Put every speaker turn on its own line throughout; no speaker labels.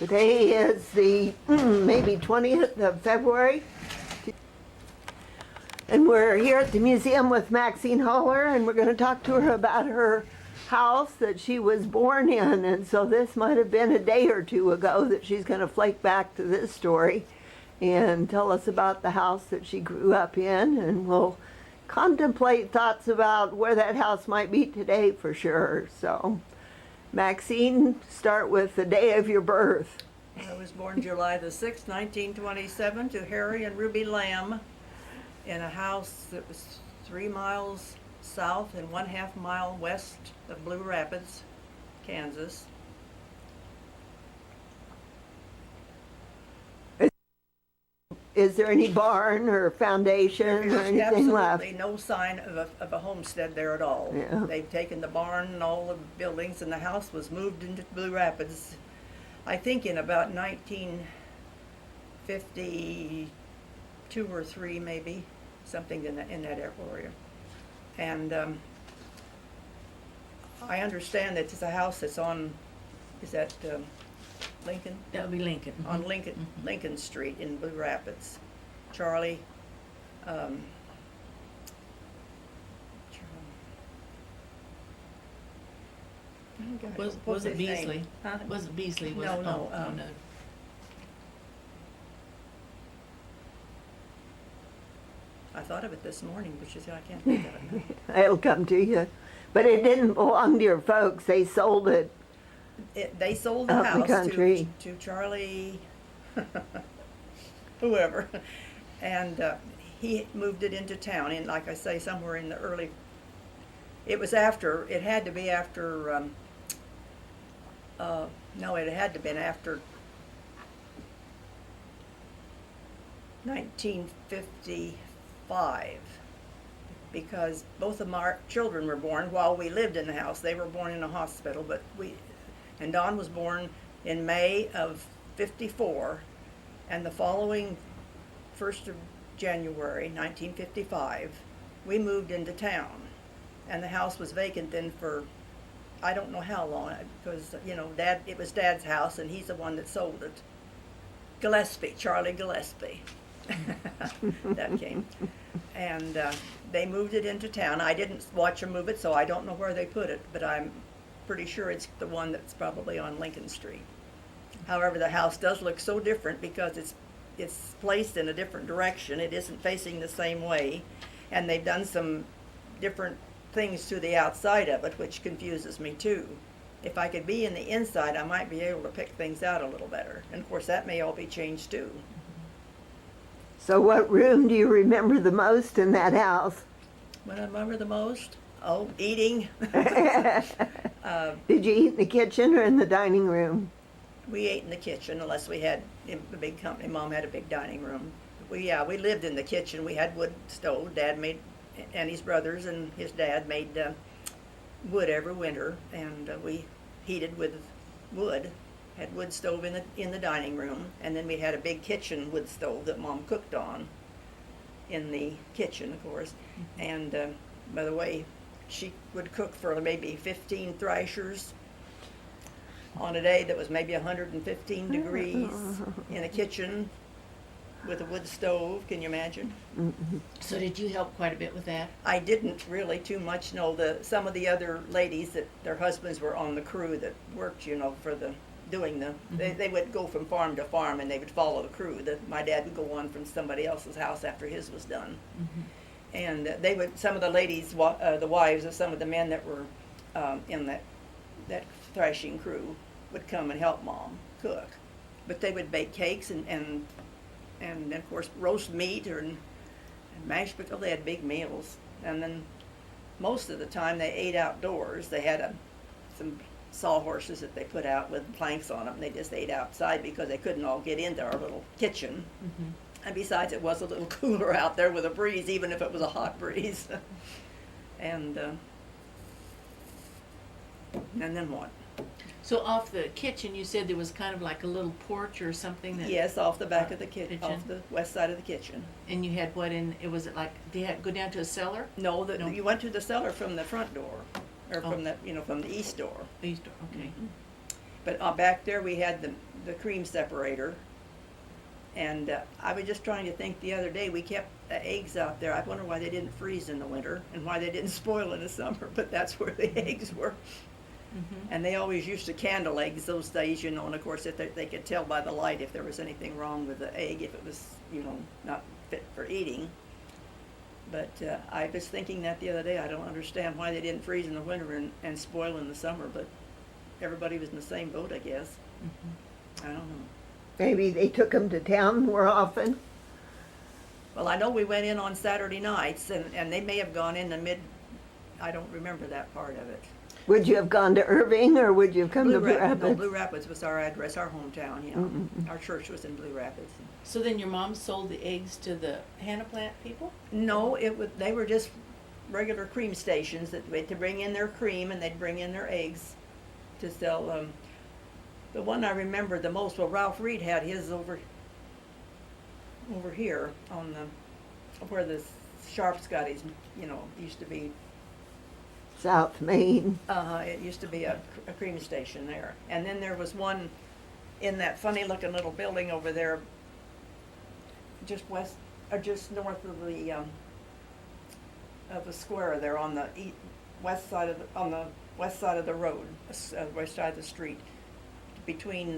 Today is the maybe 20th of February. And we're here at the museum with Maxine Holler, and we're going to talk to her about her house that she was born in. And so this might have been a day or two ago that she's going to flake back to this story and tell us about the house that she grew up in. And we'll contemplate thoughts about where that house might be today for sure. So, Maxine, start with the day of your birth.
I was born July the 6th, 1927, to Harry and Ruby Lamb in a house that was 3 miles south and 1/2 mile west of Blue Rapids, Kansas.
Is there any barn or foundation or anything
Absolutely
left?
no sign of a homestead there at all.
Yeah.
They've taken the barn and all the buildings, and the house was moved into Blue Rapids, I think in about 1952 or 3 maybe, something in that area. And I understand that it's a house that's on, is that Lincoln?
That would be Lincoln.
On Lincoln Street in Blue Rapids. Charlie,
Was it
his
Beasley?
name? Huh?
Was it Beasley? Was
No,
it?
no,
Oh, no.
I thought of it this morning, but she said I can't think of it now.
It'll come to you. But it didn't belong to your folks. They sold it.
They sold the
Out in the
house
country.
to Charlie, whoever, and he moved it into town. And like I say, somewhere in the early. It was after. It had to be after. No, it had to have been after 1955, because both of our children were born while we lived in the house. They were born in a hospital, but and Don was born in May of '54, and the following 1st of January 1955, we moved into town, and the house was vacant then for I don't know how long, because it was Dad's house, and he's the one that sold it. Charlie Gillespie, that came, and they moved it into town. I didn't watch them move it, so I don't know where they put it, but I'm pretty sure it's the one that's probably on Lincoln Street. However, the house does look so different because it's placed in a different direction. It isn't facing the same way, and they've done some different things to the outside of it, which confuses me too. If I could be in the inside, I might be able to pick things out a little better. And of course, that may all be changed too.
So what room do you remember the most in that house?
What I remember the most? Oh, eating.
Did you eat in the kitchen or in the dining room?
We ate in the kitchen, unless we had a big company. Mom had a big dining room. We lived in the kitchen. We had wood stove. Dad made, and his brothers and his dad made wood every winter, and we heated with wood. Had wood stove in the dining room, and then we had a big kitchen wood stove that Mom cooked on in the kitchen, of course. And by the way, she would cook for maybe 15 thrashers on a day that was maybe 115 degrees in a kitchen with a wood stove. Can you imagine?
So did you help quite a bit with that?
I didn't really too much. No, some of the other ladies that their husbands were on the crew that worked, for they would go from farm to farm, and they would follow the crew. My dad would go on from somebody else's house after his was done. And some of the ladies, the wives of some of the men that were in that thrashing crew would come and help Mom cook. But they would bake cakes and of course roast meat and mashed potatoes. They had big meals. And then most of the time they ate outdoors. They had some sawhorses that they put out with planks on them, and they just ate outside because they couldn't all get into our little kitchen. And besides, it was a little cooler out there with a breeze, even if it was a hot breeze. And then what?
So off the kitchen, you said there was kind of like a little porch or something that.
Yes, off the back of the kitchen, off the west side of the kitchen.
And you had what in? It was it like they had go down to a cellar?
No, you went to the cellar from the front door, or from the from the east door.
East door. Okay.
But back there, we had the cream separator. And I was just trying to think the other day, we kept the eggs out there. I wonder why they didn't freeze in the winter and why they didn't spoil in the summer, but that's where the eggs were. And they always used to candle eggs those days, you know, and of course if they could tell by the light if there was anything wrong with the egg, if it was, you know, not fit for eating. But I was thinking that the other day, I don't understand why they didn't freeze in the winter and spoil in the summer, but everybody was in the same boat, I guess. I don't know.
Maybe they took them to town more often.
Well, I know we went in on Saturday nights, and they may have gone in the I don't remember that part of it.
Would you have gone to Irving, or would you have come to Blue Rapids?
No, Blue Rapids was our address, our hometown, yeah. Our church was in Blue Rapids.
So then your mom sold the eggs to the Hannah Plant people?
No, they were just regular cream stations to bring in their cream, and they'd bring in their eggs to sell. The one I remember the most, well, Ralph Reed had his over here on where the Sharps got his, you know, used to be.
South Main.
It used to be a cream station there. And then there was one in that funny looking little building over there, just just north of the square there on the west side of the road, west side of the street, between,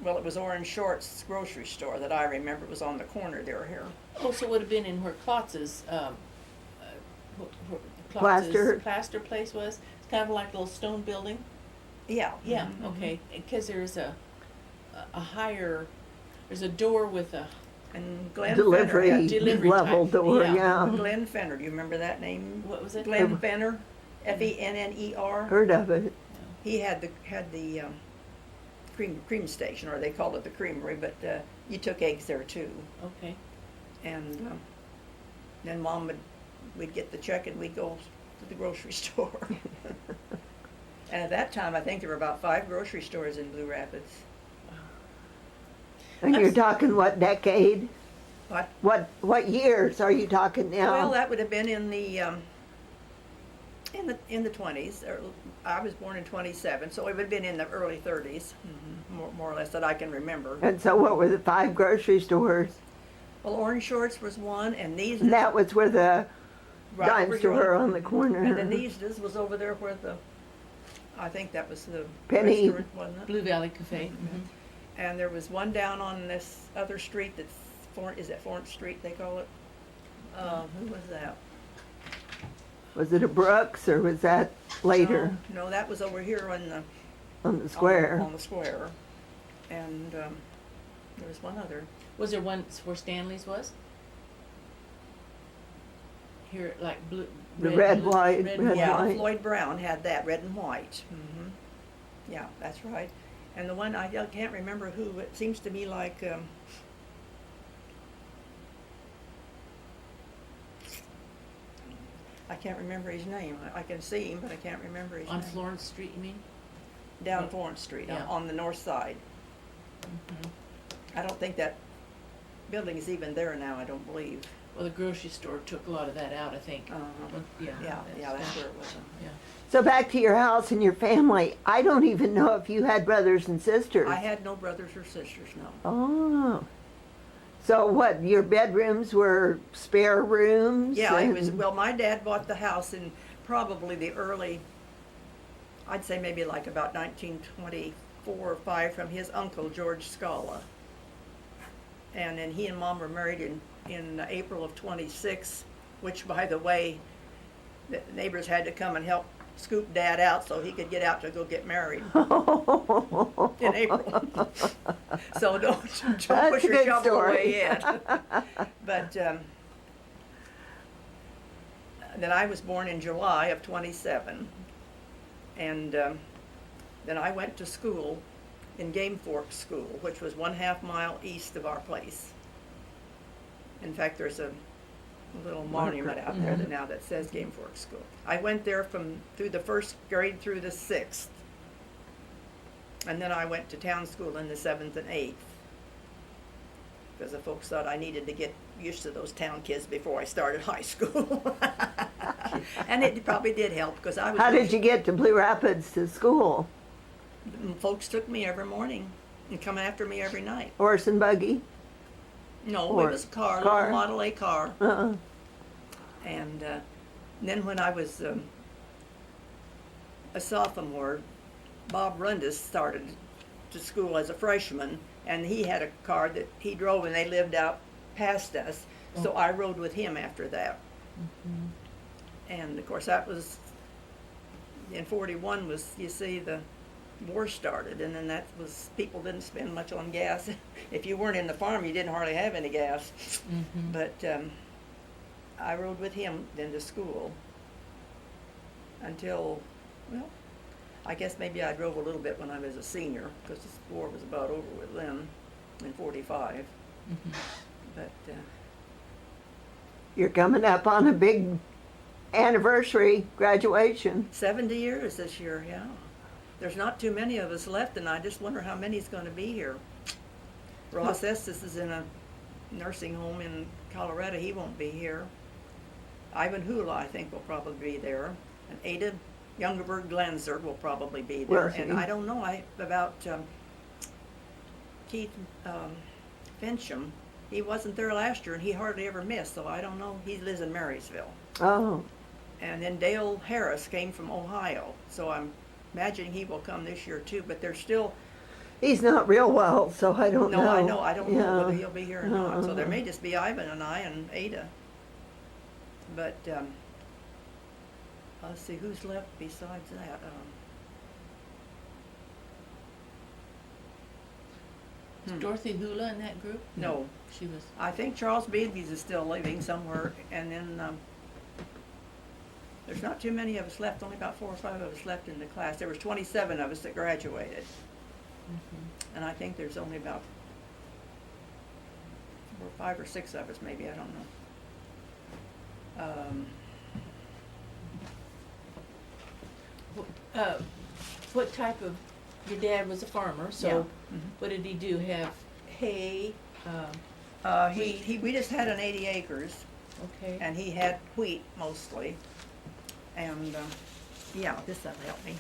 well, it was Orange Short's grocery store that I remember. It was on the corner there here.
Oh, so it would have been in where Klotz's, plaster place was? It's kind of like a little stone building?
Yeah.
Yeah, okay, because there's a higher, there's a door with a
And Glenn
delivery,
Fenner
delivery
level
type,
door,
yeah.
yeah.
Glenn Fenner, do you remember that name?
What was it?
Glenn Fenner, Fenner.
Heard of it.
He had the cream station, or they called it the creamery, but you took eggs there too.
Okay.
And then we'd get the check and we'd go to the grocery store. And at that time, I think there were about 5 grocery stores in Blue Rapids.
And you're talking what decade?
What?
What years are you talking now?
Well, that would have been in the 20s. I was born in 27, so it would have been in the early 30s, more or less that I can remember.
And so what were the 5 grocery stores?
Well, Orange Shorts was one, and these.
And that was where the
Right,
dime
where
store
you're
on the corner.
And the Neesdas was over there where I think that was the
Penny.
restaurant, wasn't it?
Blue Valley Cafe.
And there was one down on this other street that's, is it Florence Street they call it? Who was that?
Was it a Brooks, or was that later
No, that was over here
on the square?
On the square. And there was one other.
Was there one where Stanley's was? Here, like blue.
The red, white, red,
Yeah,
white.
Floyd Brown had that, red and white. Yeah, that's right. And the one, I can't remember who, it seems to me like, I can't remember his name. I can see him, but I can't remember his
On
name.
Florence Street, you mean?
Down Florence Street,
Yeah.
on the north side. I don't think that building is even there now, I don't believe.
Well, the grocery store took a lot of that out, I think. Yeah.
Yeah, that's where it was.
Yeah.
So back to your house and your family. I don't even know if you had brothers and sisters.
I had no brothers or sisters, no.
Oh. So what, your bedrooms were spare rooms?
Yeah, it
and-
was, well, my dad bought the house in probably the early, I'd say maybe like about 1924 or 5 from his uncle, George Scala. And then he and Mom were married in April of 26, which, by the way, the neighbors had to come and help scoop Dad out so he could get out to go get married in April. So don't
That's
push
a
your
good
shovel
story.
away yet. But then I was born in July of 27, and then I went to school in Game Fork School, which was 1/2 mile east of our place. In fact, there's a little monument out there now that says Game Fork School. I went there through the 1st grade through the 6th. And then I went to town school in the 7th and 8th. Because the folks thought I needed to get used to those town kids before I started high school. And it probably did help, because I was...
How did you get to Blue Rapids to school?
Folks took me every morning and come after me every night.
Horse and buggy?
No,
Or
it was a car,
car?
little Model A car.
Uh-uh.
And then when I was a sophomore, Bob Rundis started to school as a freshman, and he had a car that he drove, and they lived out past us. So I rode with him after that. And of course, that was in '41. Was, you see, the war started, and then that was, people didn't spend much on gas. If you weren't in the farm, you didn't hardly have any gas. But I rode with him then to school until, well, I guess maybe I drove a little bit when I was a senior, because the war was about over with then in '45. But
You're coming up on a big anniversary graduation.
70 years this year, yeah. There's not too many of us left, and I just wonder how many's going to be here. Ross Estes is in a nursing home in Colorado. He won't be here. Ivan Hula, I think, will probably be there. And Ada Youngerberg Glanzer will probably be there.
Will
And
she?
I don't know about Keith Fincham. He wasn't there last year, and he hardly ever missed, so I don't know. He lives in Marysville.
Oh,
And then Dale Harris came from Ohio, so I'm imagining he will come this year too, but there's still,
he's not real well, so I don't know.
no, I don't know
Yeah.
whether he'll be here or not, so there
Uh-uh.
may just be Ivan and I and Ada. But, let's see, who's left besides that?
Is Dorothy Hula in that group?
No.
She was.
I think Charles Beebe's is still living somewhere, and then, there's not too many of us left, only about 4 or 5 of us left in the class. There was 27 of us that graduated, and I think there's only about 5 or 6 of us, maybe, I don't know.
What type of, your dad was a farmer, so
Yeah.
what did he do? Have hay?
We just had an 80 acres,
Okay.
and he had wheat mostly, and, yeah, this'll help me.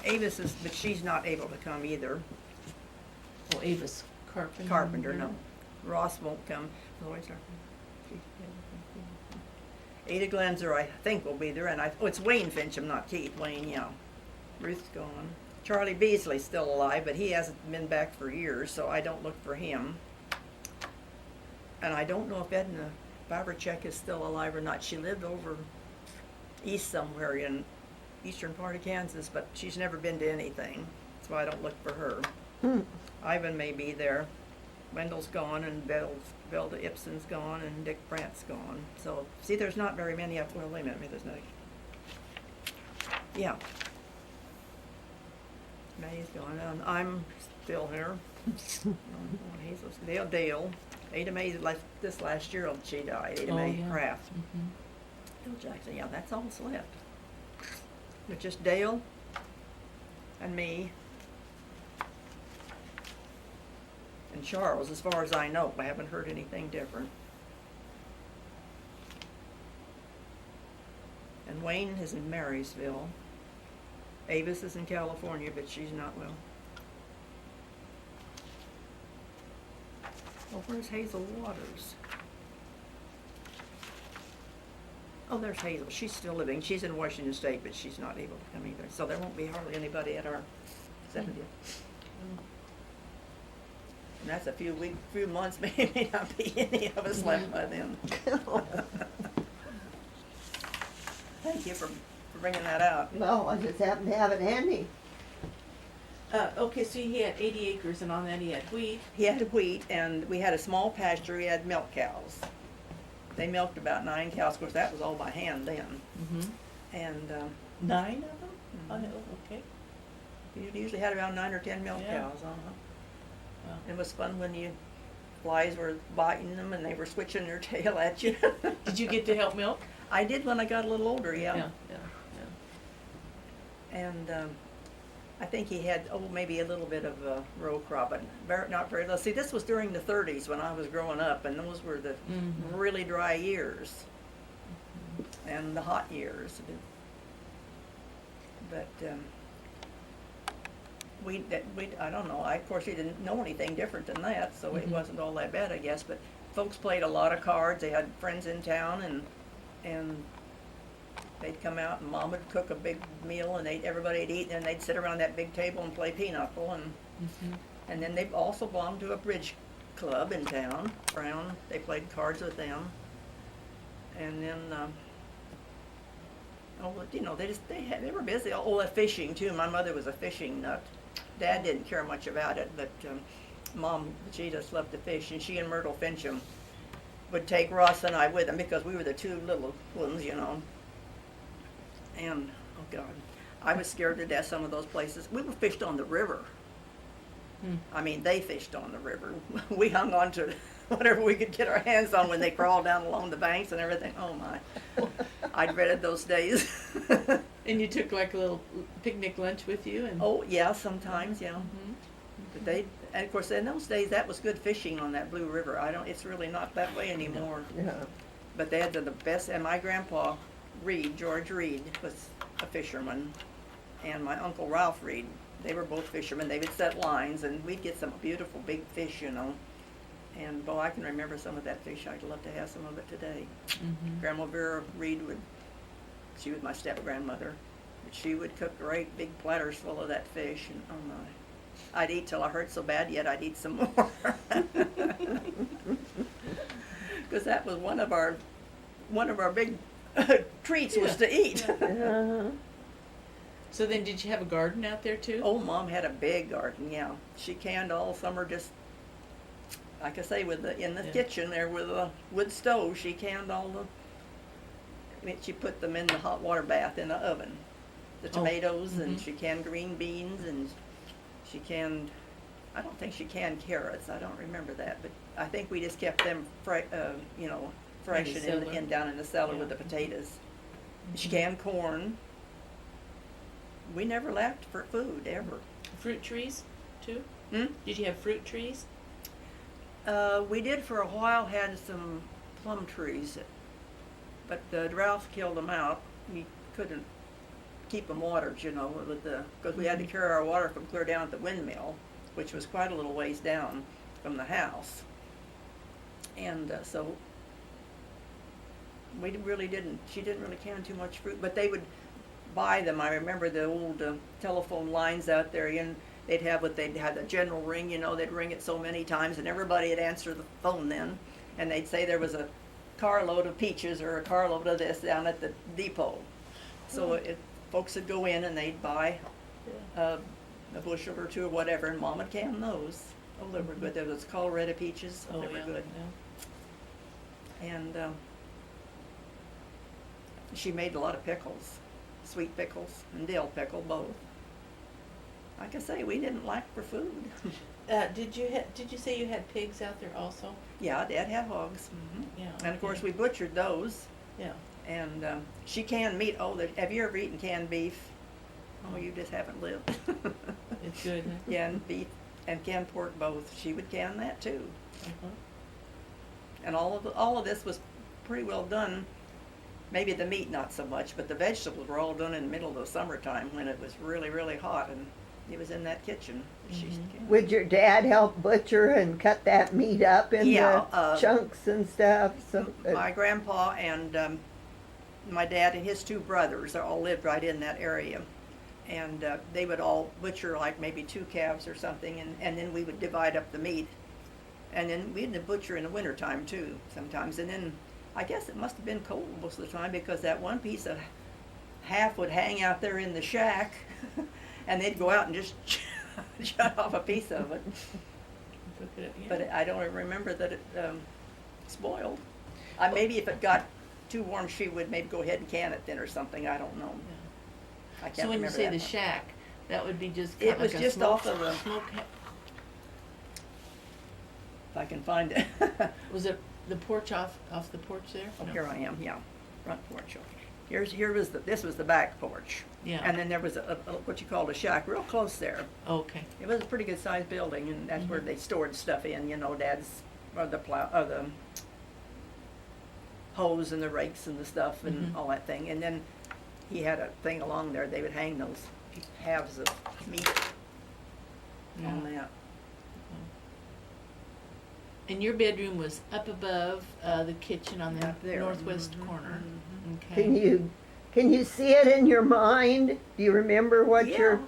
Avis is, but she's not able to come either.
Oh, Avis Carpenter.
Carpenter, no. Ross won't come. Ada Glanzer, I think, will be there, and it's Wayne Fincham, not Keith. Wayne, yeah. Ruth's gone. Charlie Beasley's still alive, but he hasn't been back for years, so I don't look for him. And I don't know if Edna Baberchek is still alive or not. She lived over east somewhere in eastern part of Kansas, but she's never been to anything, so I don't look for her. Ivan may be there. Wendell's gone, and Velda Ibsen's gone, and Dick Brandt's gone. So, see, there's not very many up. Well, wait a minute, maybe there's not. Yeah. May's gone, and I'm still here. Dale. Ada May left this last year. She died. Ada May
yeah.
Kraft. Bill Jackson. Yeah, that's all that's left. It's just Dale and me. And Charles, as far as I know. I haven't heard anything different. And Wayne is in Marysville. Avis is in California, but she's not well. Oh, where's Hazel Waters? Oh, there's Hazel. She's still living. She's in Washington State, but she's not able to come either. So there won't be hardly anybody at our 70th. And that's a few months, may not be any of us left by then. Thank you for bringing that out.
Well, I just happen to have it handy.
Okay, so he had 80 acres, and on that he had wheat.
He had wheat, and we had a small pasture. He had milk cows. They milked about 9 cows. Of course, that was all by hand then. And
9 of them? Oh, okay.
you usually had around 9 or 10 milk
Yeah.
cows.
Wow.
It was fun when flies were biting them and they were switching their tail at you.
Did you get to help milk?
I did when I got a little older, yeah. And I think he had, maybe a little bit of a row crop, but not very little. See, this was during the 30s when I was growing up, and those were the really dry years and the hot years. But I don't know, of course, we didn't know anything different than that, so it
Mhm.
wasn't all that bad, I guess, but folks played a lot of cards, they had friends in town, and they'd come out, and Mom would cook a big meal, and everybody'd eat, and they'd sit around that big table and play pinochle, and then they also belonged to a bridge club in town, Brown, they played cards with them, and then, they were busy. Oh, that fishing too. My mother was a fishing nut. Dad didn't care much about it, but Mom, she just loved to fish, and she and Myrtle Fincham would take Ross and I with them because we were the two little ones, And oh God, I was scared to death some of those places. We were fished on the river. I mean, they fished on the river. We hung on to whatever we could get our hands on when they crawled down along the banks and everything. Oh my, I dreaded those days.
And you took like a little picnic lunch with you and?
Oh, yeah, sometimes, yeah.
Mhm.
But and of course, in those days, that was good fishing on that Blue River. It's really not that way anymore.
Yeah.
But they had the best, and my grandpa, George Reed, was a fisherman, and my uncle Ralph Reed, they were both fishermen. They would set lines, and we'd get some beautiful big fish, And, boy, I can remember some of that fish. I'd love to have some of it today.
Mhm.
Grandma Vera Reed she was my step-grandmother, but she would cook great big platters full of that fish, and oh my. I'd eat till I hurt so bad, yet I'd eat some more. Because that was one of our big treats was to eat.
Uh-huh.
So then did you have a garden out there too?
Oh, Mom had a big garden, yeah. She canned all summer, just, like I say, in the
Yeah.
kitchen there with a wood stove, she canned she put them in the hot water bath in the oven. The
Oh,
tomatoes, and
mhm.
she canned green beans, and she canned, I don't think she canned carrots, I don't remember that, but I think we just kept them fresh and
cellar.
down in the cellar
Yeah.
with the potatoes. She
Mhm.
canned corn. We never lacked for food, ever.
Fruit trees too?
Hmm?
Did you have fruit trees?
We did for a while, had some plum trees, but the drought killed them out. We couldn't keep them watered, because we had to
Mhm.
carry our water from clear down at the windmill, which was quite a little ways down from the house. And so she didn't really can too much fruit, but they would buy them. I remember the old telephone lines out there, and they'd had a general ring, they'd ring it so many times, and everybody would answer the phone then, and they'd say there was a carload of peaches or a carload of this down at the depot. So folks would go in and they'd buy a bushel or two or whatever, and Mom would can those. Oh, they were good. There was Colorado peaches.
Oh,
They were
yeah,
good.
yeah.
And she made a lot of pickles, sweet pickles and dill pickle, both. Like I say, we didn't lack for food.
Did you say you had pigs out there also?
Yeah, Dad had hogs.
Yeah.
And of course,
okay.
we butchered those.
Yeah.
And she canned meat. Oh, have you ever eaten canned beef? Oh, you just haven't lived.
It's good, huh?
Yeah, and beef and canned pork both. She would can that too.
Uh-huh.
And all of this was pretty well done. Maybe the meat not so much, but the vegetables were all done in the middle of the summertime when it was really, really hot, and it was in that kitchen. She
Mhm.
canned.
Would your dad help butcher and cut that meat up into
Yeah,
chunks and stuff? So
My grandpa and my dad and his two brothers, they all lived right in that area. And they would all butcher like maybe 2 calves or something, and then we would divide up the meat. And then we'd butcher in the wintertime too, sometimes. And then I guess it must have been cold most of the time, because that one piece of half would hang out there in the shack, and they'd go out and just shut off a piece of it.
Cook it up, yeah.
But I don't remember that it spoiled. Maybe if it got too warm, she would maybe go ahead and can it then or something. I don't know.
Yeah.
I can't
So when you
remember
say
that
the
much.
shack, that would be just
It
kind of
was
like a
just
smoke,
off of the-
smoke.
If I can find it.
Was it the porch off the porch there?
Oh,
No.
here I am. Yeah, front porch. This was the back porch.
Yeah.
And then there was a what you called a shack, real close there.
Okay.
It was a pretty good sized building, and that's where
Mhm.
they stored stuff in. Dad's or the hose and the rakes and the stuff and
Mhm.
all that thing. And then he had a thing along there. They would hang those halves of meat on that.
And your bedroom was up above the kitchen on the
Up there.
northwest
Mhm,
corner.
mhm.
Okay.
Can you see it in your mind? Do you remember what
Yeah.
your?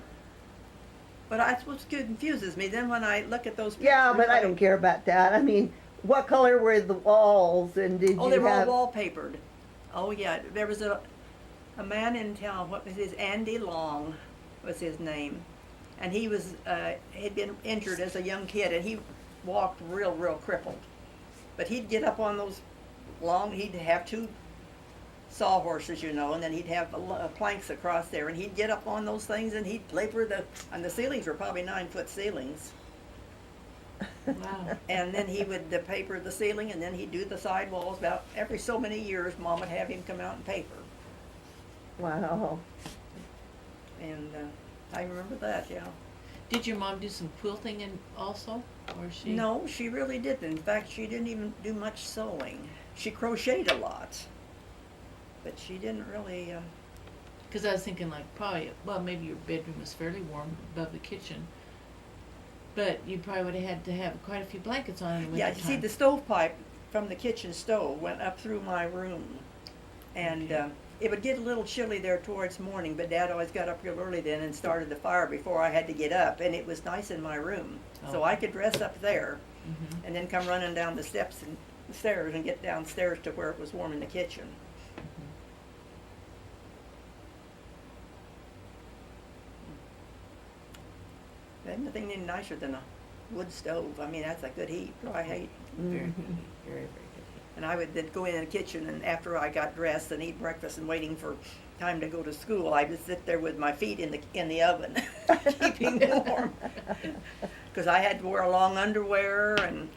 But that's what confuses me. Then when I look at those pictures,
Yeah, but I don't care about that. I mean, what color were the walls, and did
Oh,
you
they were
have?
all wallpapered. Oh yeah, there was a man in town. What was his? Andy Long was his name, and he was had been injured as a young kid, and he walked real crippled. But he'd get up on those he'd have two sawhorses, you know, and then he'd have planks across there, and he'd get up on those things, and he'd labor and the ceilings were probably 9-foot ceilings.
Wow.
And then he would paper the ceiling, and then he'd do the side walls. About every so many years, Mom would have him come out and paper.
Wow.
And I remember that, yeah.
Did your mom do some quilting and also, or she?
No, she really didn't. In fact, she didn't even do much sewing. She crocheted a lot, but she didn't really.
Because I was thinking like probably, well, maybe your bedroom was fairly warm above the kitchen, but you probably would have had to have quite a few blankets on in the
Yeah,
winter
you see,
time.
the stovepipe from the kitchen stove went up through my room, and
Okay.
it would get a little chilly there towards morning, but Dad always got up real early then and started the fire before I had to get up, and it was nice in my room. So
Oh.
I could dress up there
Mhm.
and then come running down the steps and stairs and get downstairs to where it was warm in the kitchen. There's nothing any nicer than a wood stove. I mean, that's a good heat, dry heat.
Very good,
Mhm.
very good.
And I would then go in the kitchen, and after I got dressed and eat breakfast and waiting for time to go to school, I would sit there with my feet in the oven, keeping warm. Because I had to wear long underwear, and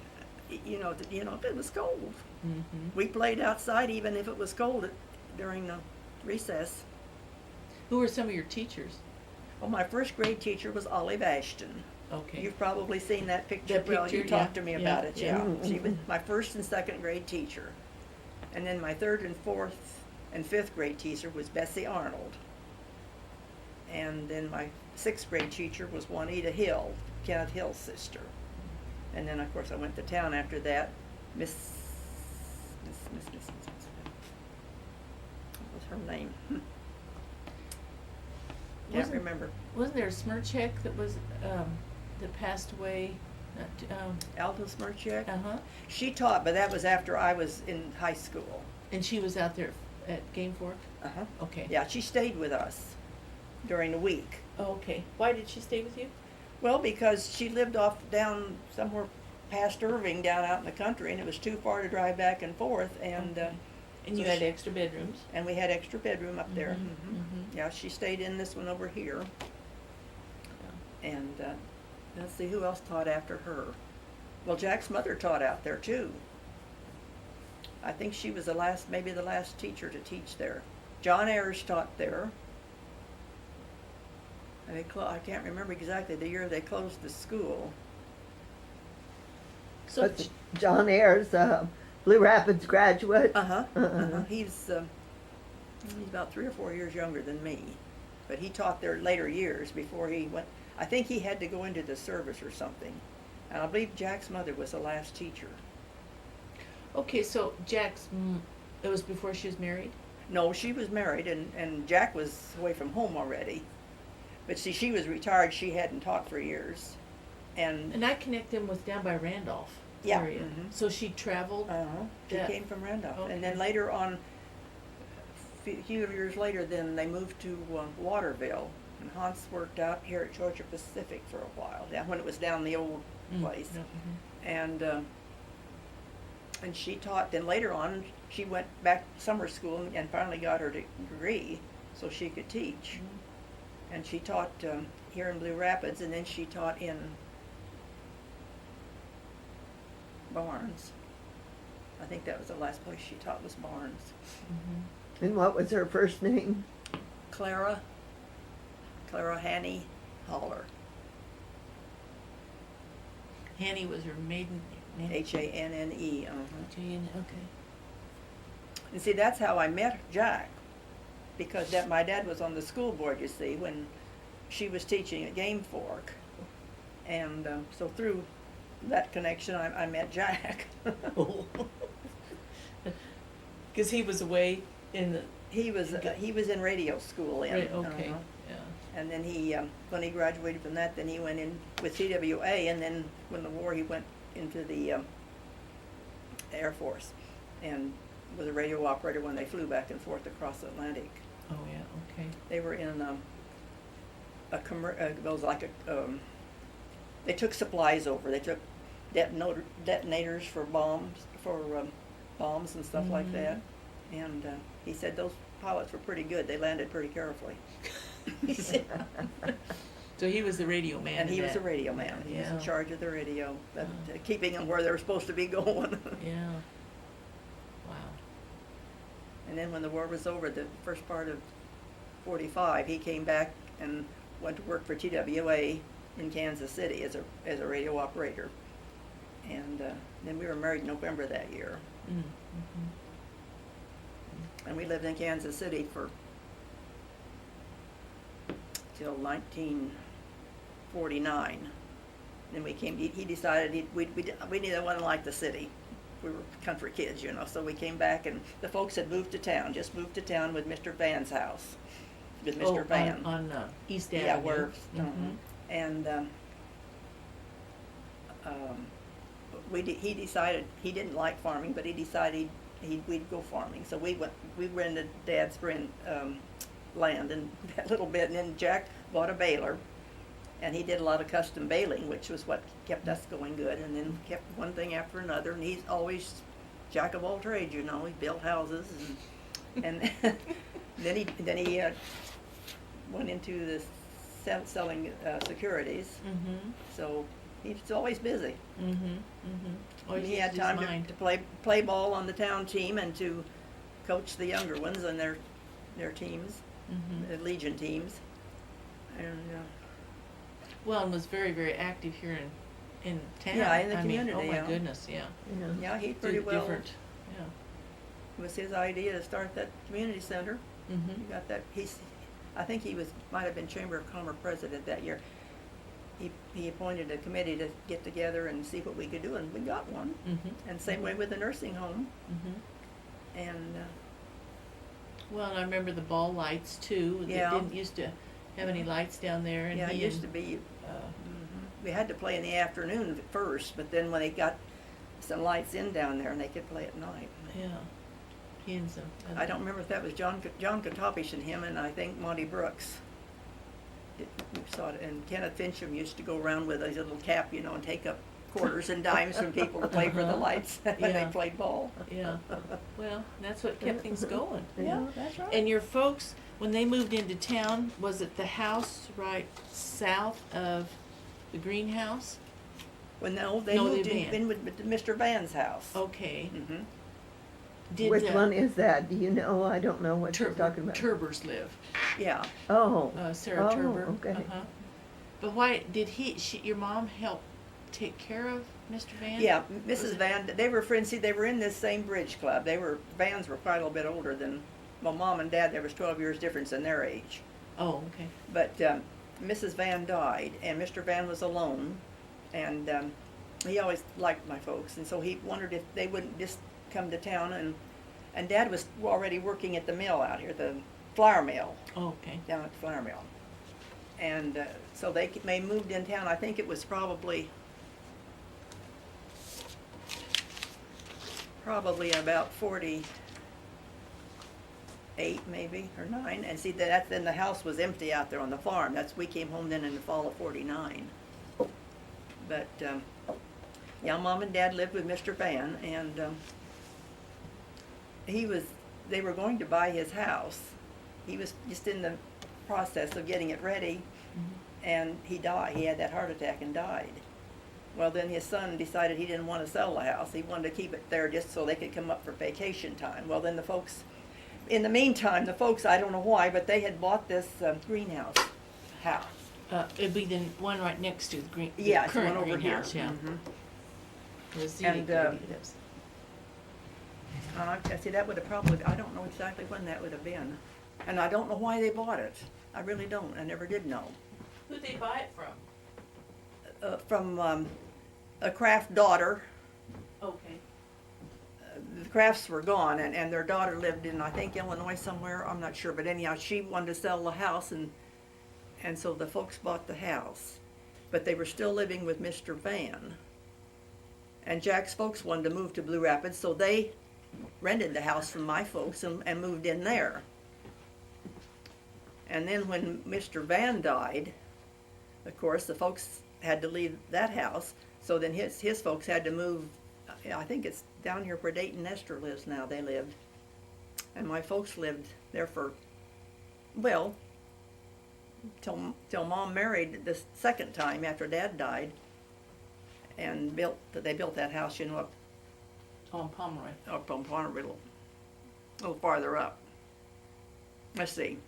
if it was cold.
Mhm.
We played outside even if it was cold during the recess.
Who were some of your teachers?
Well, my first grade teacher was Olive Ashton.
Okay.
You've probably seen that picture.
That
Well, you
picture,
talked
yeah,
to me
yeah,
about it,
yeah.
yeah. She was my first and second grade teacher. And then my third and fourth and fifth grade teacher was Bessie Arnold. And then my sixth grade teacher was Juanita Hill, Kenneth Hill's sister. And then, of course, I went to town after that. Miss, what was her name? Can't
Wasn't-
remember.
Wasn't there a Smirchek that was that passed away?
Alva Smirchek?
Uh-huh.
She taught, but that was after I was in high school.
And she was out there at Game Fork?
Uh-huh.
Okay.
Yeah, she stayed with us during the week.
Oh, okay. Why did she stay with you?
Well, because she lived off down somewhere past Irving, down out in the country, and it was too far to drive back and forth, and
Okay. And you
so
had
she-
extra bedrooms?
and we had extra bedroom up there.
Mhm, mhm.
Yeah, she stayed in this one over here, and let's see who else taught after her. Well, Jack's mother taught out there too. I think she was maybe the last teacher to teach there. John Ayers taught there. And I can't remember exactly the year they closed the school.
So,
But John Ayers, Blue Rapids graduate.
Uh-huh.
Uh-huh.
He's about 3 or 4 years younger than me, but he taught there later years before he went. I think he had to go into the service or something, and I believe Jack's mother was the last teacher.
okay, so it was before she was married?
No, she was married, and Jack was away from home already. But see, she was retired. She hadn't taught for years, and
And I connect them with down by Randolph
Yeah.
area.
Mhm.
So she traveled?
she
Yeah.
came from Randolph. And
Okay.
then later on, a few years later, then they moved to Waterville, and Hans worked out here at Georgia Pacific for a while. Yeah, when it was down the old place.
No, mhm.
And she taught. Then later on, she went back to summer school and finally got her degree, so she could teach. And she taught here in Blue Rapids, and then she taught in Barnes. I think that was the last place she taught was Barnes.
Mhm.
And what was her first name?
Clara Hanny Holler,
Hanny was her maiden name?
Hanne.
Jane, okay.
And see, that's how I met Jack, because my dad was on the school board, you see, when she was teaching at Game Fork. And so through that connection, I met Jack.
Because he was away in the,
He was in radio school.
right, okay,
Uh-huh.
yeah.
And then he, when he graduated from that, then he went in with TWA, and then when the war, he went into the Air Force, and was a radio operator when they flew back and forth across the Atlantic.
Oh, yeah, okay.
They were in it was like they took supplies over. They took detonators for bombs, and stuff like that. And he said those pilots were pretty good. They landed pretty carefully. He said.
So he was the radio man.
And
in
he was
that.
a radio man. He was in
Yeah.
charge of the radio, but
Oh.
keeping them where they were supposed to be going.
Yeah. Wow.
And then when the war was over, the first part of 45, he came back and went to work for TWA in Kansas City as a radio operator. And then we were married in November that year.
Mm-hmm.
And we lived in Kansas City for till 1949. Then we came. He decided we didn't want to like the city. We were country kids, you know. So we came back, and the folks had moved to town. Just moved to town with Mr. Van's house, with Mr. Van.
On East Avenue.
Yeah, where.
Mhm.
And he decided he didn't like farming, but he decided we'd go farming. So we rented Dad's land and that little bit, and then Jack bought a baler, and he did a lot of custom baling, which was what kept us going good, and then kept one thing after another, and he's always jack of all trades, you know. He built houses, and then he went into this selling securities,
Mm-hmm.
so he's always busy.
Mm-hmm. Mm-hmm.
And he had time to play ball on the town team and to coach the younger ones and their teams,
Mm-hmm.
the Legion teams, and
Well, and was very, very active here in town.
Yeah, in the
I
community,
mean, oh my
yeah.
goodness, yeah.
yeah, he pretty
Did
well.
different. Yeah.
It was his idea to start that community center.
Mm-hmm.
He got that. I think he might have been Chamber of Commerce president that year. He appointed a committee to get together and see what we could do, and we got one.
Mm-hmm.
And same way with the nursing home.
Mm-hmm.
And
Well, and I remember the ball lights too.
Yeah.
They didn't used to have any lights down there, and
yeah, it
he
used to
and,
be.
uh,
We had to play in the afternoon at first, but then when they got some lights in down there, and they could play at night.
yeah, he and some.
I don't remember if that was John Kotopish and him, and I think Monty Brooks. We saw it, and Kenneth Fincham used to go around with his little cap, you know, and take up quarters and dimes from people to play for the lights when they
Yeah.
played ball.
Yeah. Well, that's what kept things going.
Yeah, that's right.
And your folks, when they moved into town, was it the house right south of the greenhouse?
Well, no, they
No,
moved
they
in with Mr. Van's house.
Okay.
Mm-hmm.
Did
Which one is that? Do you know? I don't know what you're talking about.
Turbers live.
Yeah.
Oh.
Sarah
Oh,
Turber.
okay.
Uh-huh. But why did your mom help take care of Mr. Van?
Yeah, Mrs. Van, they were friends. See, they were in this same bridge club. Vans were quite a little bit older than, well, Mom and Dad, there was 12 years difference in their age.
Oh, okay.
But Mrs. Van died, and Mr. Van was alone, and he always liked my folks, and so he wondered if they wouldn't just come to town, and Dad was already working at the mill out here, the flour mill,
Oh, okay.
down at the flour mill. And so they moved in town. I think it was probably about 48 maybe, or 9. And see, then the house was empty out there on the farm. We came home then in the fall of 49. But yeah, Mom and Dad lived with Mr. Van, and they were going to buy his house. He was just in the process of getting it ready, and he died. He had that heart attack and died. Well, then his son decided he didn't want to sell the house. He wanted to keep it there just so they could come up for vacation time. Well, then in the meantime, the folks, I don't know why, but they had bought this greenhouse house.
It'd be the one right next to the
Yeah, it's the
current
one over here.
greenhouse, yeah.
Mhm.
The Zedek
And,
lady lives.
I see, that would have probably, I don't know exactly when that would have been. And I don't know why they bought it. I really don't. I never did know.
Who'd they buy it from?
from a Kraft daughter.
Okay.
The Crafts were gone, and their daughter lived in, I think, Illinois somewhere. I'm not sure, but anyhow, she wanted to sell the house, and so the folks bought the house, but they were still living with Mr. Van. And Jack's folks wanted to move to Blue Rapids, so they rented the house from my folks and moved in there. And then when Mr. Van died, of course, the folks had to leave that house, so then his folks had to move. I think it's down here where Dayton Nestor lives now. They lived, and my folks lived there for, well, till Mom married the second time after Dad died, and they built that house, you know,
On Pomeroy.
up on Pomeroy, a little farther up. Let's see.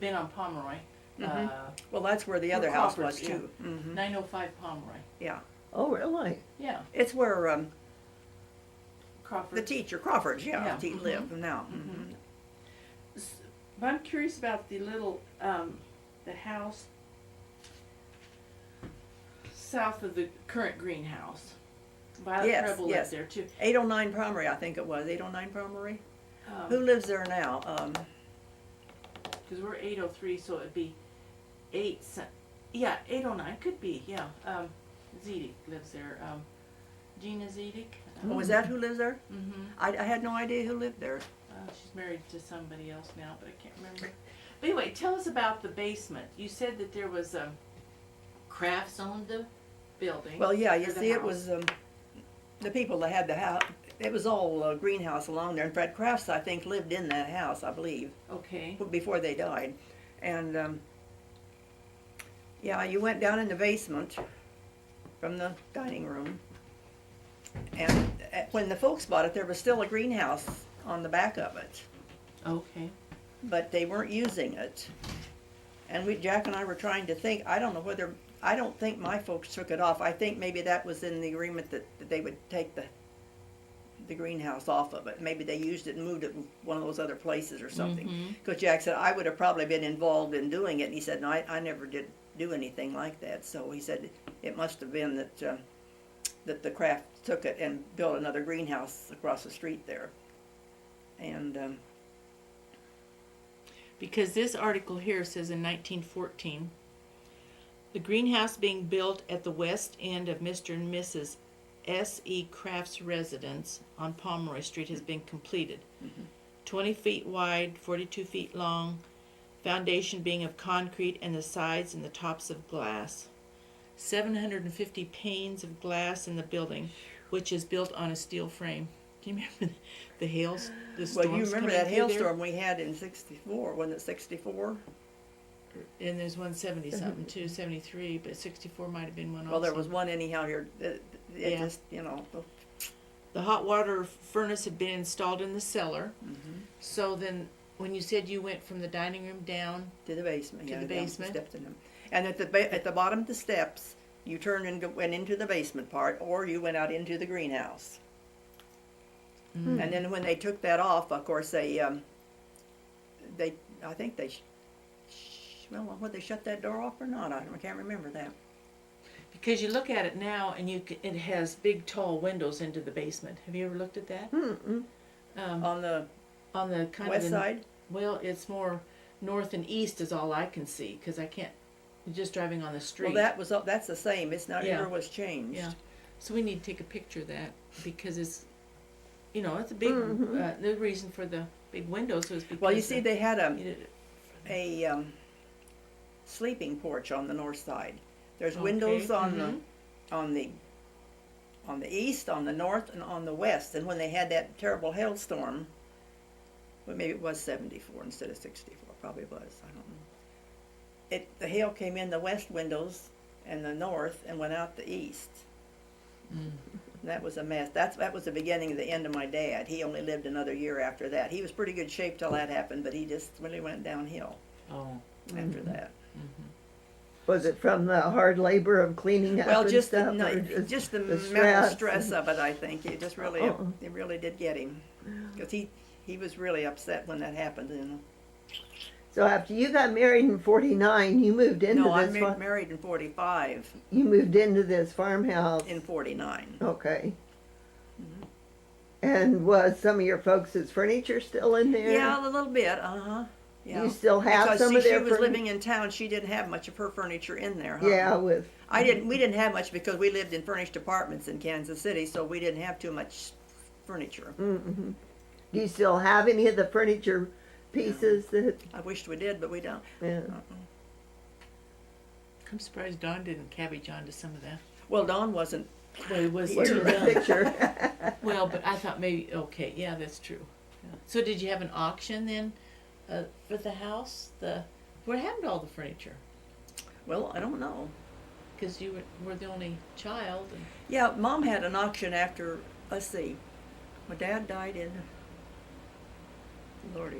Been on Pomeroy.
Mhm. Well, that's where the other
Where
house was
Crawford's,
too. Hmm
905 Pomeroy.
Yeah,
Oh, really?
Yeah.
it's where
Crawford.
the teacher Crawford's,
Yeah.
he lived now.
Mhm. But I'm curious about the little, the house south of the current greenhouse. Violet
Yes,
Preble
yes.
lived there too.
809 Pomeroy, I think it was. 809 Pomeroy. Who
Because
lives there now?
we're 803, so it'd be 809 could be, yeah. Zedek lives there. Gina Zedek.
Was that who lives there?
Mm-hmm.
I had no idea who lived there.
She's married to somebody else now, but I can't remember. But anyway, tell us about the basement. You said that there was Crafts owned the building.
Well, yeah, you
or the
see, it
house.
was the people that had the house. It was all greenhouse along there. And Fred Crafts, I think, lived in that house, I believe,
Okay.
before they died. And yeah, you went down in the basement from the dining room. And when the folks bought it, there was still a greenhouse on the back of it,
Okay.
but they weren't using it. And Jack and I were trying to think. I don't think my folks took it off. I think maybe that was in the agreement that they would take the greenhouse off of it. Maybe they used it and moved it in one of those other places or something.
Mhm.
Because Jack said, I would have probably been involved in doing it. And he said, no, I never did do anything like that. So he said it must have been that the Kraft took it and built another greenhouse across the street there. And
Because this article here says in 1914, the greenhouse being built at the west end of Mr. and Mrs. S.E. Craft's residence on Pomeroy Street has been completed. 20 feet wide, 42 feet long, foundation being of concrete and the sides and the tops of glass. 750 panes of glass in the building, which is built on a steel frame. Do you remember the hails, the storms
well, you remember
coming
that
through
hailstorm we had in '64? Wasn't it '64?
there? And there's one 70 something too, 73, but 64 might have been one also.
Well, there was one anyhow here. It
Yeah.
just,
The hot water furnace had been installed in the cellar.
Mhm.
So then, when you said you went from the dining room down,
To the basement.
To
yeah,
the
down
basement.
Steps in them. And at the bottom of the steps, you turned and went into the basement part, or you went out into the greenhouse.
Mm.
And then when they took that off, of course, I think they, well, would they shut that door off or not? I can't remember that.
because you look at it now and it has big tall windows into the basement. Have you ever looked at that?
Mm-mm.
On the
On the kind
west
of the,
side?
well, it's more north and east is all I can see because I can't. Just driving on the street.
Well, that's the same. It's not,
Yeah.
never was changed.
Yeah. So we need to take a picture of that because it's, it's a big.
Mhm.
The reason for the big windows was because.
Well, you see, they had
you did-
a sleeping porch on the north side. There's
Okay,
windows on
mhm.
on the east, on the north, and on the west. And when they had that terrible hailstorm, well, maybe it was 74 instead of 64. Probably was. I don't know. The hail came in the west windows and the north and went out the east.
Mm.
That was a mess. That was the beginning of the end of my dad. He only lived another year after that. He was pretty good shape till that happened, but he just really went downhill
Oh.
after that.
Mm-hmm.
Was it from the hard labor of cleaning up
Well,
and
just
stuff?
the,
or
no, just the mental
stress
stress of it. I think it just really,
Oh.
it really did get him, because he was really upset when that happened.
So after you got married in 49, you moved into
No, I
this farm.
married in 45,
You moved into this farmhouse.
in 49.
Okay.
Mm-hmm.
And was some of your folks' furniture still in there?
Yeah, a little bit, yeah.
You still have
because,
some
see,
of their
she was
furni-
living in town, she didn't have much of her furniture in there, huh?
Yeah, with.
We didn't have much because we lived in furnished apartments in Kansas City, so we didn't have too much furniture.
Mm-hmm. Do you still have any of the furniture pieces that?
I wished we did, but we don't.
Yeah.
I'm surprised Don didn't cabbage onto some of that.
Well, Don wasn't
Well, he was
Here.
too
The
young.
picture.
Well, but I thought maybe, okay, yeah, that's true. Yeah. So did you have an auction then for the house? What happened to all the furniture?
Well, I don't know.
Because you were the only child. And
Yeah, Mom had an auction after, let's see, my dad died in, Lordy,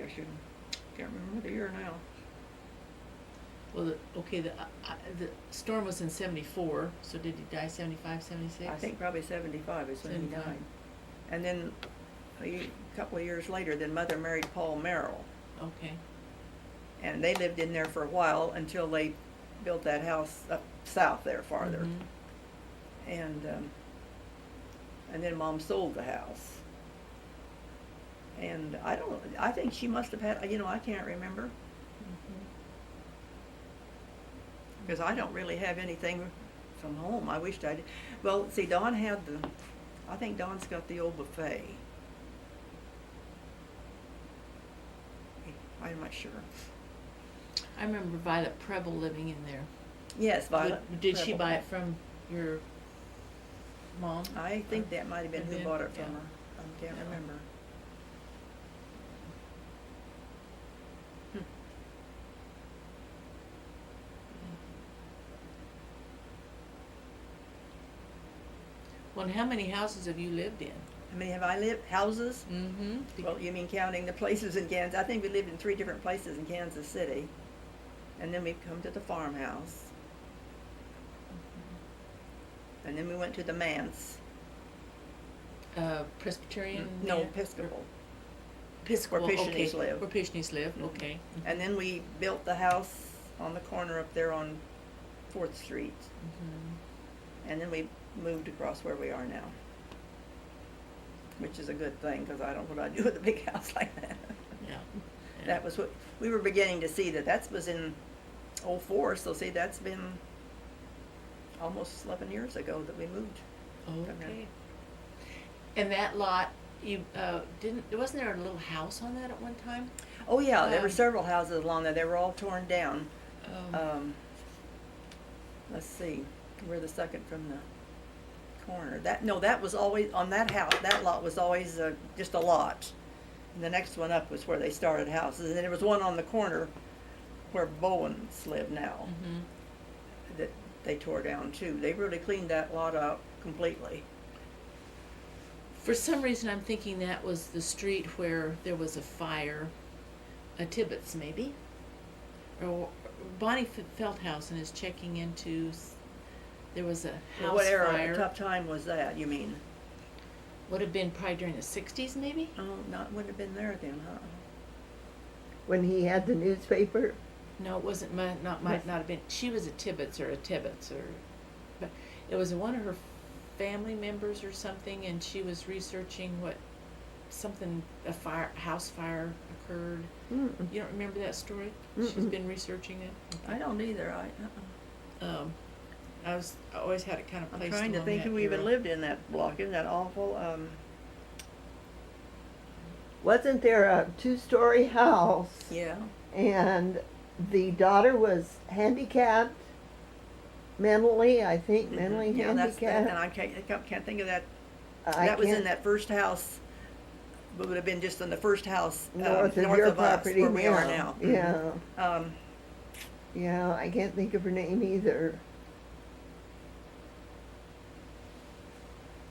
can't remember the year now.
well, the storm was in 74, so did he die 75, 76?
I think probably 75 is when he
75.
died. And then couple of years later, then Mother married Paul Merrill.
Okay.
And they lived in there for a while until they built that house up south there farther.
Mhm.
And then Mom sold the house. And I think she must have had, I can't remember.
Mhm.
Because I don't really have anything from home. I wished I did. Well, see, I think Don's got the old buffet. I'm not sure.
I remember Violet Preble living in there.
Yes, Violet.
Did she
Preble.
buy it from your mom?
I think that might have been who
Maybe,
bought it from
yeah.
her. I can't
Yeah.
remember.
Well, and how many houses have you lived in?
I mean, have I lived houses?
Mm-hmm.
Well, you mean counting the places in Kansas? I think we lived in 3 different places in Kansas City. And then we've come to the farmhouse. And then we went to the manse.
Presbyterian?
No,
man-
Episcopal.
Episcopal,
where
okay.
Pishneys live.
Where Pishneys live,
Mhm.
okay.
And then we built the house on the corner up there on 4th Street.
Mhm.
And then we moved across where we are now. Which is a good thing, because I don't know what I'd do with a big house like that.
Yeah. Yeah.
That was what, we were beginning to see that was in '04, so see, that's been almost 11 years ago that we moved.
Okay. And that lot, you wasn't there a little house on that at one time?
Oh yeah, there were
Um,
several houses along there, they were all torn down.
Um,
Let's see, we're the second from the corner. That was always, on that house, that lot was always just a lot. And the next one up was where they started houses, and then there was one on the corner where Bowens live now,
mhm.
that they tore down too. They really cleaned that lot up completely.
For some reason, I'm thinking that was the street where there was a fire, a Tibbetts maybe, or Bonnie Feldhausen is checking into. There was a house
What era,
fire.
tough time was that, you mean?
Would have been probably during the 60s, maybe.
Oh, wouldn't have been there then, huh?
When he had the newspaper.
No, it wasn't. Might not have been. She was a Tibbetts, but it was one of her family members or something, and she was researching house fire occurred.
Mm-mm.
You don't remember that story? She's
Mm-mm.
been researching it.
I don't either,
I always had it kind of
I'm
placed
trying to
along
think
that
who even
era.
lived in that block, isn't that awful?
Wasn't there a 2-story house?
Yeah.
And the daughter was handicapped mentally, I think, mentally
Yeah, that's that,
handicapped.
and I can't think of that.
I
That was in
can't-
that first house, it would have been just in the first house,
north of
north
your
of us,
property
where we are now.
Yeah,
Um,
yeah, I can't think of her name either.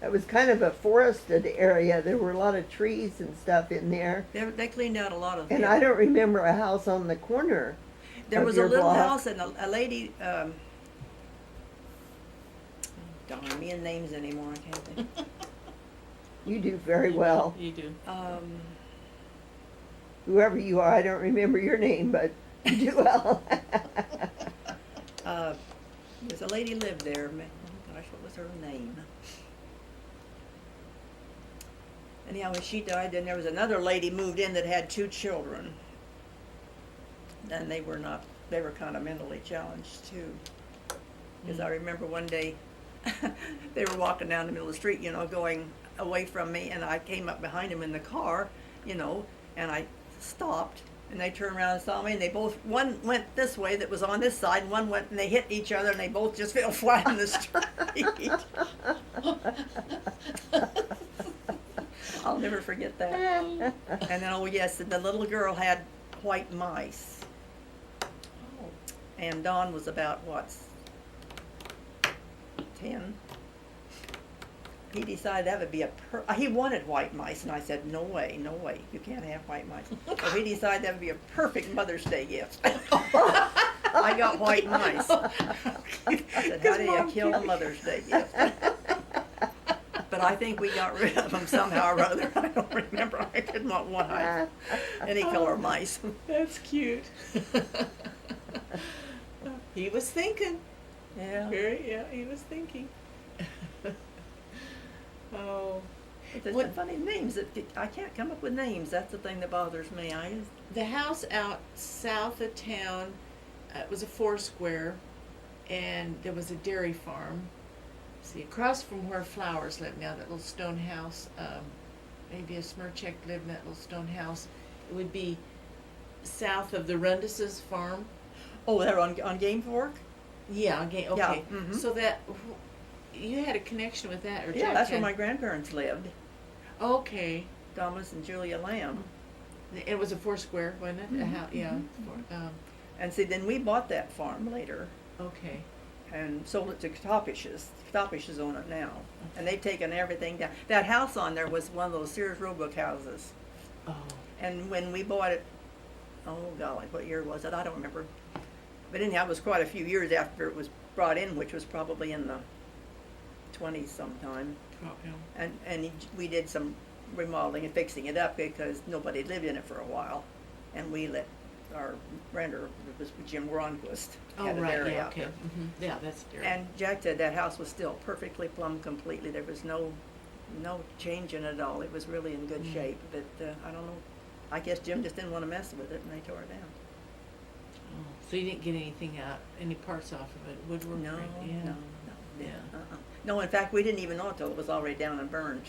It was kind of a forested area. There were a lot of trees and stuff in there.
they cleaned out a lot of.
And
yeah.
I don't remember a house on the corner.
There
of
was a
your
little
block.
house and a lady, darn me and names anymore, I can't think.
You do very well.
You do.
Whoever you are, I don't remember your name, but Well,
There's a lady lived there. Oh gosh, what was her name? Anyhow, when she died, then there was another lady moved in that had 2 children. And they were kind of mentally challenged too. Because I remember one day, they were walking down the middle of the street, going away from me, and I came up behind them in the car, and I stopped, and they turned around and saw me, and one went this way that was on this side, and one went, and they hit each other, and they both just fell flat in the street. I'll never forget that. And then, oh yes, the little girl had white mice. And Don was about, 10? He decided that would be he wanted white mice, and I said, no way, you can't have white mice. So he decided that would be a perfect Mother's Day gift. I got white mice. I said, how do you kill a Mother's Day gift? But I think we got rid of them somehow or other. I don't remember. I did not want any color mice.
That's cute. He was thinking.
Yeah.
He was thinking. Oh.
But there's some funny names I can't come up with names. That's the thing that bothers me.
The house out south of town, it was a 4-square, and there was a dairy farm. See, across from where Flowers lived now, that little stone house, maybe a Smirchek lived in that little stone house. It would be south of the Rundis's farm.
Oh, they're on Game Fork?
Yeah, okay.
Yeah, mhm.
So that, you had a connection with that, or
Yeah,
Jack
that's
had?
where my grandparents lived.
Okay.
Thomas and Julia Lamb.
It was a 4-square, wasn't it? A house, yeah.
And see, then we bought that farm later
Okay.
and sold it to Toppish's. Toppish's own it now. And they've taken everything down. That house on there was one of those Sears Roebuck houses.
Oh.
And when we bought it, oh golly, what year was it? I don't remember. But anyhow, it was quite a few years after it was brought in, which was probably in the 20s sometime.
Oh, yeah.
And we did some remodeling and fixing it up because nobody lived in it for a while. And we let our renter, it was Jim Gronquist,
Oh,
had a
right,
dairy
yeah,
out
okay.
there.
Mm-hmm. Yeah, that's dairy.
And Jack said that house was still perfectly plumb completely. There was no change in it at all. It was really in good shape. But I don't know. I guess Jim just didn't want to mess with it, and they tore it down.
Oh, so you didn't get anything out, any parts off of it, woodwork?
No,
or anything?
no,
Yeah.
uh-uh. No, in fact, we didn't even know it till it was already down and burned.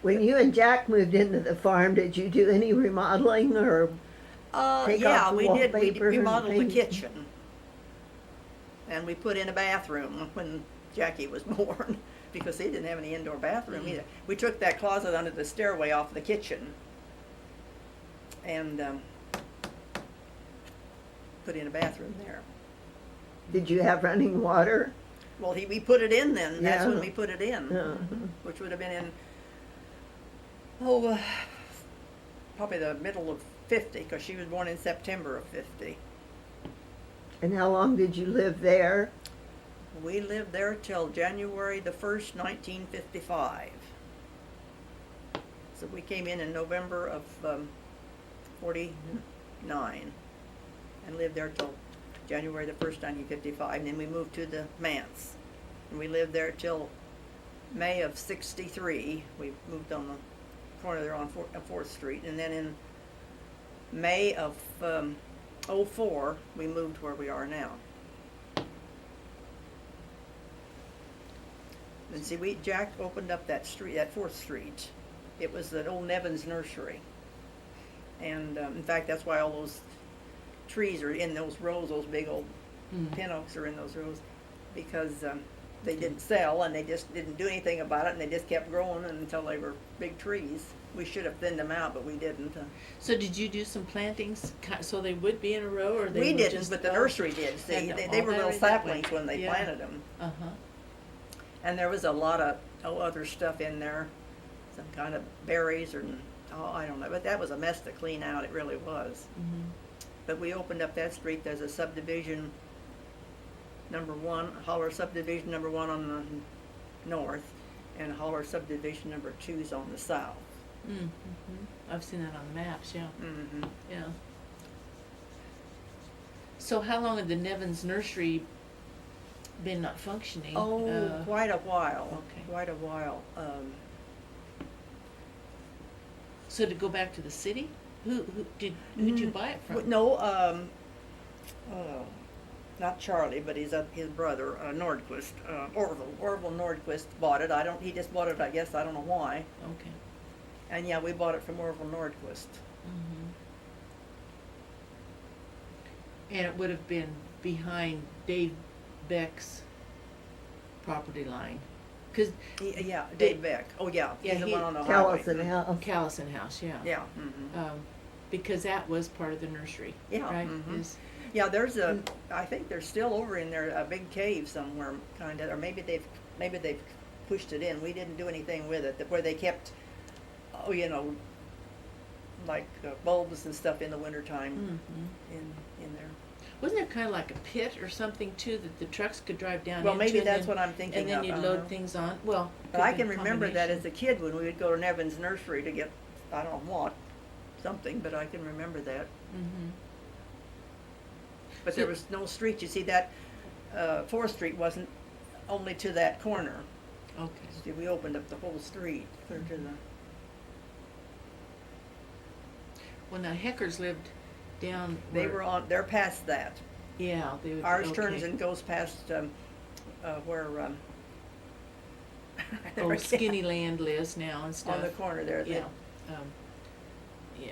when you and Jack moved into the farm, did you do any remodeling or take
Yeah,
off the
we did. We
wallpaper and
remodeled the
paint?
kitchen. And we put in a bathroom when Jackie was born, because he didn't have any indoor bathroom either. We took that closet under the stairway off the kitchen and put in a bathroom there.
Did you have running water?
Well, we put it in then. That's
Yeah.
when we put it in,
Uh-huh.
which would have been in, probably the middle of 50, because she was born in September of 50.
And how long did you live there?
We lived there till January the 1st, 1955. So we came in November of 49 and lived there till January the 1st, 1955. And then we moved to the manse. And we lived there till May of 63. We moved on the corner there on 4th Street. And then in May of 04, we moved where we are now. And see, Jack opened up that street, that 4th Street. It was an old Nevins nursery. And in fact, that's why all those trees are in those rows, those big old pin oaks are in those rows, because they didn't sell and they just didn't do anything about it, and they just kept growing until they were big trees. We should have thinned them out, but we didn't.
So did you do some plantings so they would be in a row, or they
We
were
didn't,
just
but the nursery did. See, they were little saplings when they planted them.
Uh-huh.
And there was a lot of other stuff in there, some kind of berries or, I don't know, but that was a mess to clean out, it really was.
Mm-hmm.
But we opened up that street, there's a subdivision number 1, Holler subdivision number 1 on the north, and Holler subdivision number 2 is on the south.
I've seen that on the maps, yeah,
Mm-hmm.
yeah. So how long had the Nevins nursery been not functioning?
Oh, quite a while.
okay.
Quite a while.
So to go back to the city? Who'd you buy it from?
No, not Charlie, but his brother, Nordquist, Orville Nordquist bought it. He just bought it, I guess, I don't know why.
Okay.
And yeah, we bought it from Orville Nordquist.
Mm-hmm. And it would have been behind Dave Beck's property line. Cause
Yeah, Dave Beck. Oh, yeah.
Yeah,
He's the
he-
one on the highway.
Callison House.
Callison House, yeah.
Yeah. Mm-hmm.
Because that was part of the nursery,
Yeah,
right?
mhm.
Is-
Yeah, I think there's still over in there a big cave somewhere, kind of, or maybe they've pushed it in. We didn't do anything with it. Where they kept, like bulbs and stuff in the wintertime
Mhm.
in there.
Wasn't there kind of like a pit or something too that the trucks could drive down
Well,
into?
maybe
and
that's
then-
what I'm thinking
And then
of,
you'd
uh-huh.
load things on, well.
But I can remember that as a kid when we would go to Nevin's nursery to get, I don't know what, something, but I can remember that.
Mm-hmm.
But there was no street. You see, that 4th Street wasn't only to that corner.
Okay.
See, we opened up the whole street clear to the.
When the Heckers lived down.
They're past that.
Yeah, they would.
Ours
okay.
turns and goes past where.
Oh, Skinny Land lives now and stuff.
On the corner there.
Yeah. Yeah.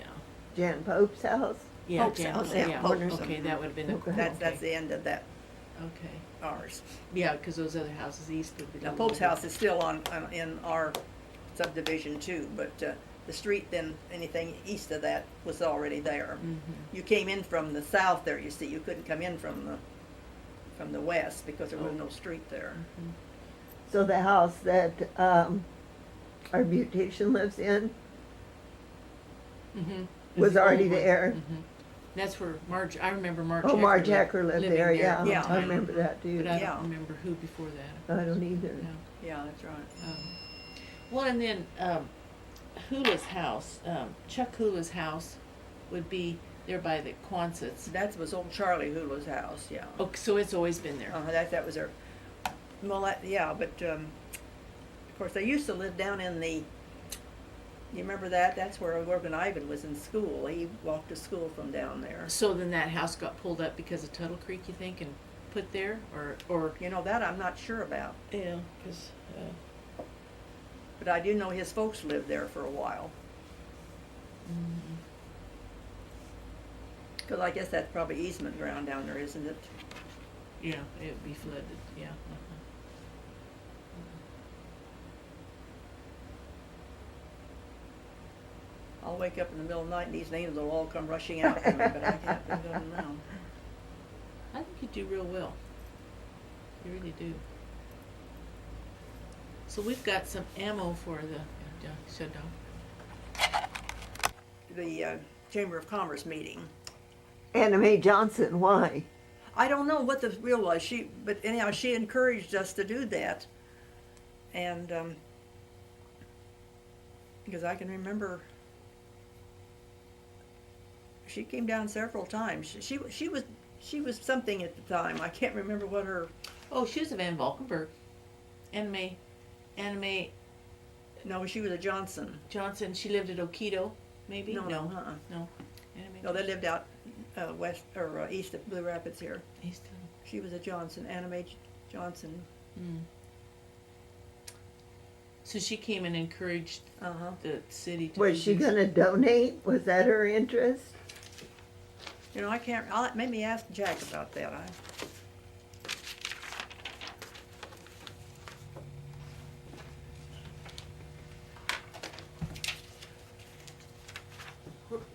Jan Pope's house.
Yeah,
Pope's
Jan-
house,
yeah,
yeah, Pope's.
okay, that would have been the.
Okay.
That's
okay.
the end of that,
Okay.
ours.
Yeah, because those other houses east would be.
Now Pope's house is still in our subdivision too, but the street then, anything east of that was already there.
Mm-hmm.
You came in from the south there, you see, you couldn't come in from the west because there was
Oh.
no street there.
Mm-hmm.
So the house that our beautician lives in
Mm-hmm.
was already there.
Mm-hmm. That's where Marge. I remember Marge.
Oh, Marge
Hecker
Hecker lived
living
there, yeah.
Yeah.
I remember that too.
But I
Yeah.
don't remember who before that.
I don't either.
Yeah.
Yeah, that's right.
Well, and then Hula's house, Chuck Hula's house, would be there by the Quonsets.
That was old Charlie Hula's house, yeah.
Oh, so it's always been there.
That was their, well, yeah, but, of course, they used to live down in you remember that? That's where Organ Ivan was in school. He walked to school from down there.
So then that house got pulled up because of Tuttle Creek, you think, and put there, or
You know, that I'm not sure about,
yeah, because
but I do know his folks lived there for a while. Because I guess that's probably easement ground down there, isn't it?
yeah, it would be flooded. Yeah.
I'll wake up in the middle of the night and these names will all come rushing out to me, but I can't think of them now.
I think you do real well. You really do. So we've got some ammo for the shutdown.
The Chamber of Commerce meeting.
Anna Mae Johnson, why?
I don't know what the real was. But anyhow, she encouraged us to do that, and because I can remember, she came down several times. She was something at the time. I can't remember what her.
Oh, she was a Van Valkenburg. Anime
No, she was a Johnson.
Johnson. She lived at Okido, maybe.
No.
No.
No,
Anime.
they lived out west or east of Blue Rapids here.
East of-
She was a Johnson, Anime Johnson.
Mm. So she came and encouraged the city to.
Was
do
she
this.
gonna donate? Was that her interest?
You know, I can't. I'll maybe ask Jack about that.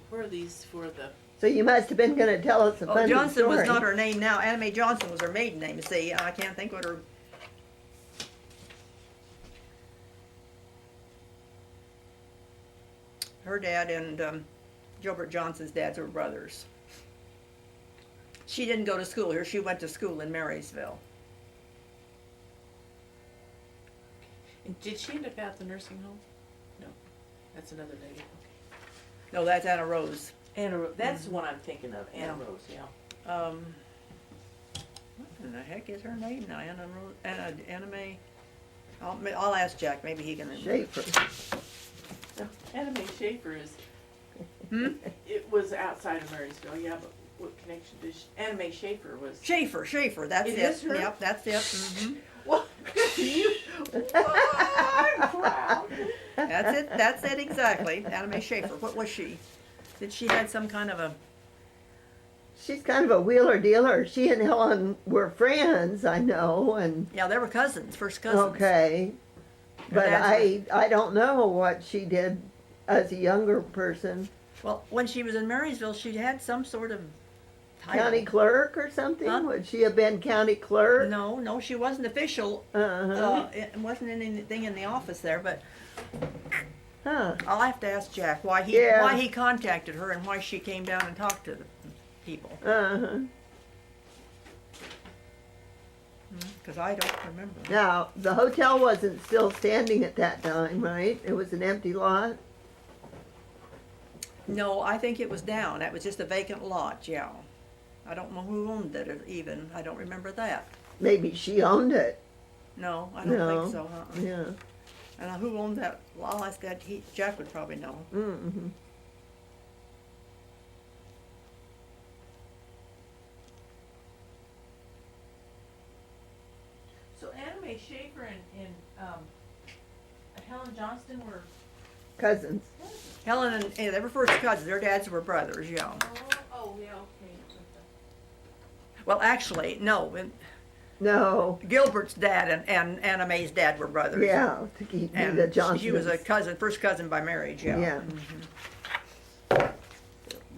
Where are these for the?
So you must have been gonna tell us a
Oh,
funny
Johnson
story.
was not her name now. Anna Mae Johnson was her maiden name. You see, I can't think what her. Her dad and Gilbert Johnson's dads were brothers. She didn't go to school here. She went to school in Marysville.
And did she end up at the nursing home? No. That's another lady.
No, that's Anna Rose.
That's the one I'm thinking of. Anna
Yeah.
Rose, yeah.
What in the heck is her name now? Anna Rose, Anna Mae. I'll ask Jack. Maybe he can remember.
Schaefer.
Anna Mae Schaefer is.
Hmm?
It was outside of Marysville, yeah, but what connection did Anna Mae Schaefer was?
Schaefer. That's
It
it.
is her?
Yep, that's it. Hmm.
Well, you. I'm proud.
That's it exactly. Anna Mae Schaefer. What was she? Did she had some kind of a?
She's kind of a wheeler dealer. She and Helen were friends, I know, and
Yeah, they were cousins, first cousins.
okay. But
dads
I don't know what she did as a younger person.
Well, when she was in Marysville, she had some sort of title.
County clerk or something?
Huh?
Would she have been county clerk?
No, she wasn't official.
Uh-huh.
It wasn't anything in the office there, but
Huh.
I'll have to ask Jack why
Yeah.
he contacted her and why she came down and talked to the people.
Uh-huh.
Because I don't remember.
Now, the hotel wasn't still standing at that time, right? It was an empty lot?
No, I think it was down. That was just a vacant lot. Yeah. I don't know who owned it even. I don't remember that.
Maybe she owned it.
No, I don't
No.
think so.
Yeah.
And who owned that? Well, I'll ask that. Jack would probably know.
Mm-hmm.
So Anna Mae Schaefer and Helen Johnston were.
Cousins.
Helen and they were first cousins. Their dads were brothers. Yeah.
Oh, yeah, okay.
Well, actually, no.
No.
Gilbert's dad and Anna Mae's dad were brothers.
Yeah, to keep
And
the Johnsons.
she was a cousin, first cousin by marriage. Yeah.
Yeah.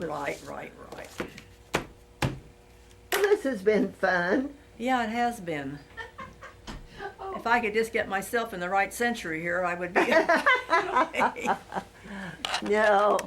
Right.
Well, this has been fun.
Yeah, it has been. If I could just get myself in the right century here, I would be.
No,